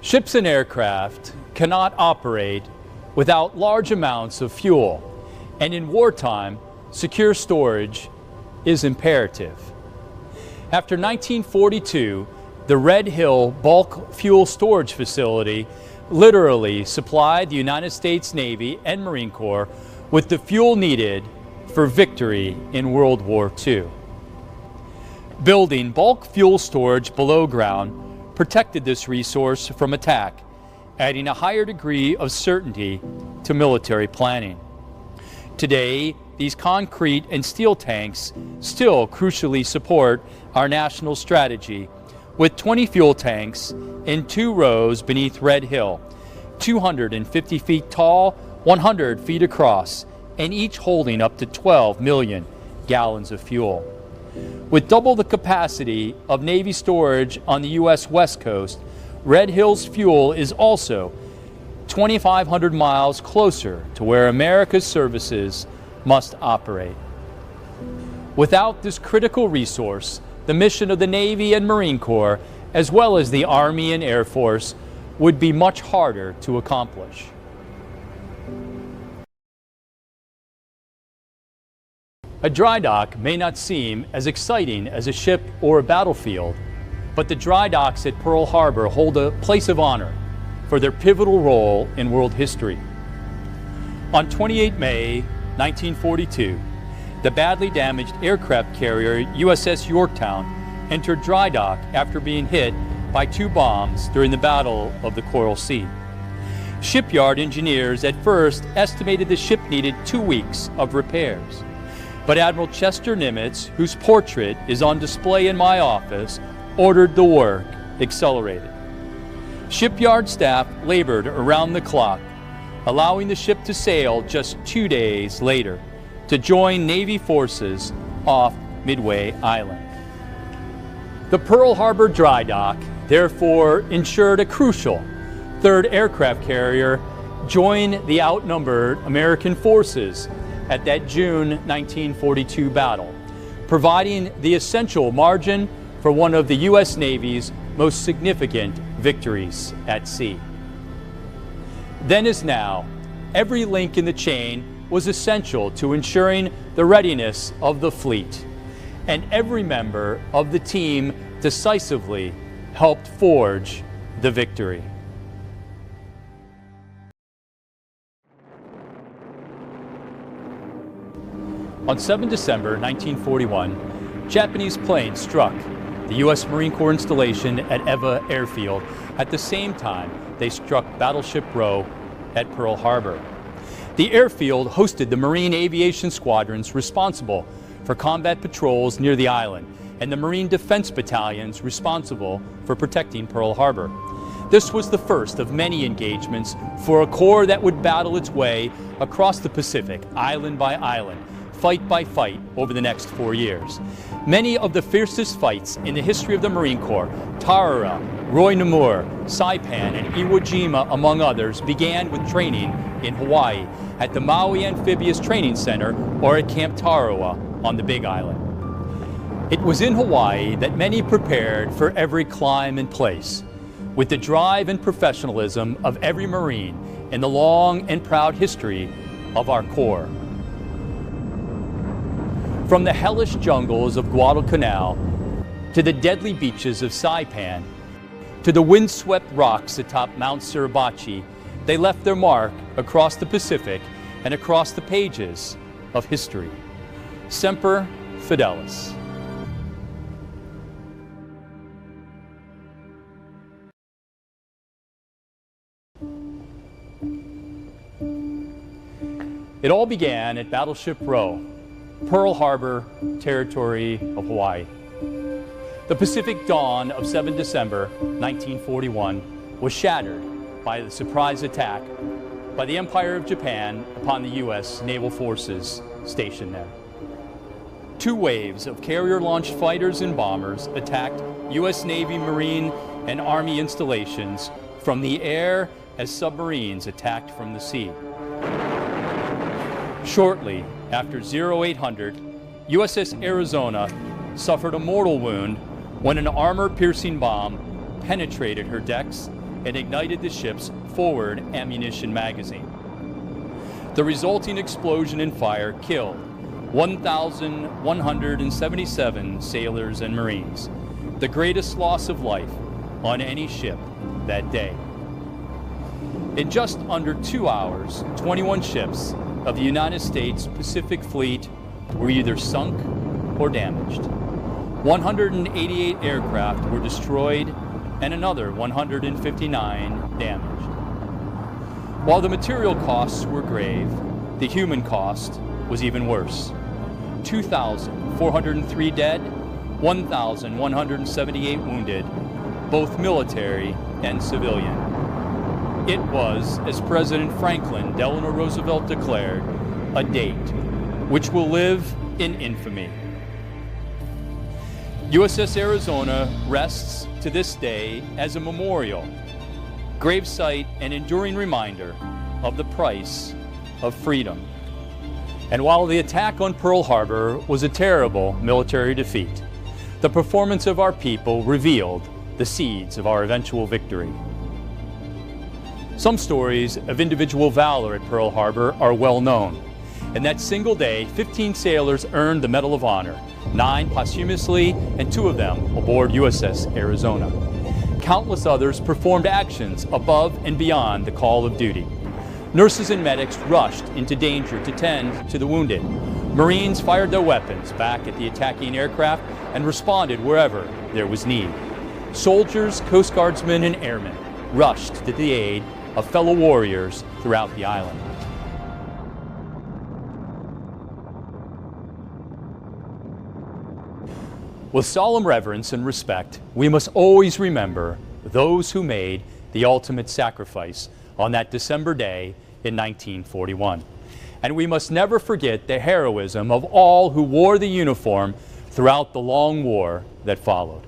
Ships and aircraft cannot operate without large amounts of fuel, and in wartime, secure storage is imperative. After 1942, the Red Hill Bulk Fuel Storage Facility literally supplied the United States Navy and Marine Corps with the fuel needed for victory in World War II. Building bulk fuel storage below ground protected this resource from attack, adding a higher degree of certainty to military planning. Today, these concrete and steel tanks still crucially support our national strategy, with 20 fuel tanks in 2 rows beneath Red Hill, 250 feet tall, 100 feet across, and each holding up to 12 million gallons of fuel. With double the capacity of Navy storage on the U.S. West Coast, Red Hill's fuel is also 2,500 miles closer to where America's services must operate. Without this critical resource, the mission of the Navy and Marine Corps, as well as the Army and Air Force, would be much harder to accomplish. A dry dock may not seem as exciting as a ship or a battlefield, but the dry docks at Pearl Harbor hold a place of honor for their pivotal role in world history. On 28 May 1942, the badly damaged aircraft carrier USS Yorktown entered dry dock after being hit by 2 bombs during the Battle of the Coral Sea. Shipyard engineers at first estimated the ship needed 2 weeks of repairs. But Admiral Chester Nimitz, whose portrait is on display in my office, ordered the work accelerated. Shipyard staff labored around the clock, allowing the ship to sail just 2 days later to join Navy forces off Midway Island. The Pearl Harbor dry dock therefore ensured a crucial 3rd aircraft carrier join the outnumbered American forces at that June 1942 battle, providing the essential margin for one of the U.S. Navy's most significant victories at sea. Then as now, every link in the chain was essential to ensuring the readiness of the fleet, and every member of the team decisively helped forge the victory. On 7 December 1941, Japanese planes struck the U.S. Marine Corps installation at Ewa Airfield at the same time they struck Battleship Row at Pearl Harbor. The airfield hosted the Marine aviation squadrons responsible for combat patrols near the island and the Marine Defense Battalions responsible for protecting Pearl Harbor. This was the first of many engagements for a corps that would battle its way across the Pacific, island by island, fight by fight over the next 4 years. Many of the fiercest fights in the history of the Marine Corps, Tarawa, Roy Namur, Saipan, and Iwo Jima, among others, began with training in Hawaii at the Maui Amphibious Training Center or at Camp Tarawa on the Big Island. It was in Hawaii that many prepared for every climb and place, with the drive and professionalism of every Marine in the long and proud history of our Corps. From the hellish jungles of Guadalcanal to the deadly beaches of Saipan to the windswept rocks atop Mount Suribachi, they left their mark across the Pacific and across the pages of history. Semper Fidelis. It all began at Battleship Row, Pearl Harbor, territory of Hawaii. The Pacific dawn of 7 December 1941 was shattered by the surprise attack by the Empire of Japan upon the U.S. naval forces stationed there. 2 waves of carrier-launched fighters and bombers attacked U.S. Navy, Marine, and Army installations from the air as submarines attacked from the sea. Shortly after 0800, USS Arizona suffered a mortal wound when an armor-piercing bomb penetrated her decks and ignited the ship's forward ammunition magazine. The resulting explosion and fire killed 1,177 sailors and Marines, the greatest loss of life on any ship that day. In just under 2 hours, 21 ships of the United States Pacific Fleet were either sunk or damaged. 188 aircraft were destroyed and another 159 damaged. While the material costs were grave, the human cost was even worse. 2,403 dead, 1,178 wounded, both military and civilian. It was, as President Franklin Delano Roosevelt declared, a date which will live in infamy. USS Arizona rests to this day as a memorial, gravesite, and enduring reminder of the price of freedom. And while the attack on Pearl Harbor was a terrible military defeat, the performance of our people revealed the seeds of our eventual victory. Some stories of individual valor at Pearl Harbor are well known. In that single day, 15 sailors earned the Medal of Honor, 9 posthumously, and 2 of them aboard USS Arizona. Countless others performed actions above and beyond the call of duty. Nurses and medics rushed into danger to tend to the wounded. Marines fired their weapons back at the attacking aircraft and responded wherever there was need. Soldiers, Coast Guardsmen, and airmen rushed to the aid of fellow warriors throughout the island. With solemn reverence and respect, we must always remember those who made the ultimate sacrifice on that December day in 1941. And we must never forget the heroism of all who wore the uniform throughout the long war that followed.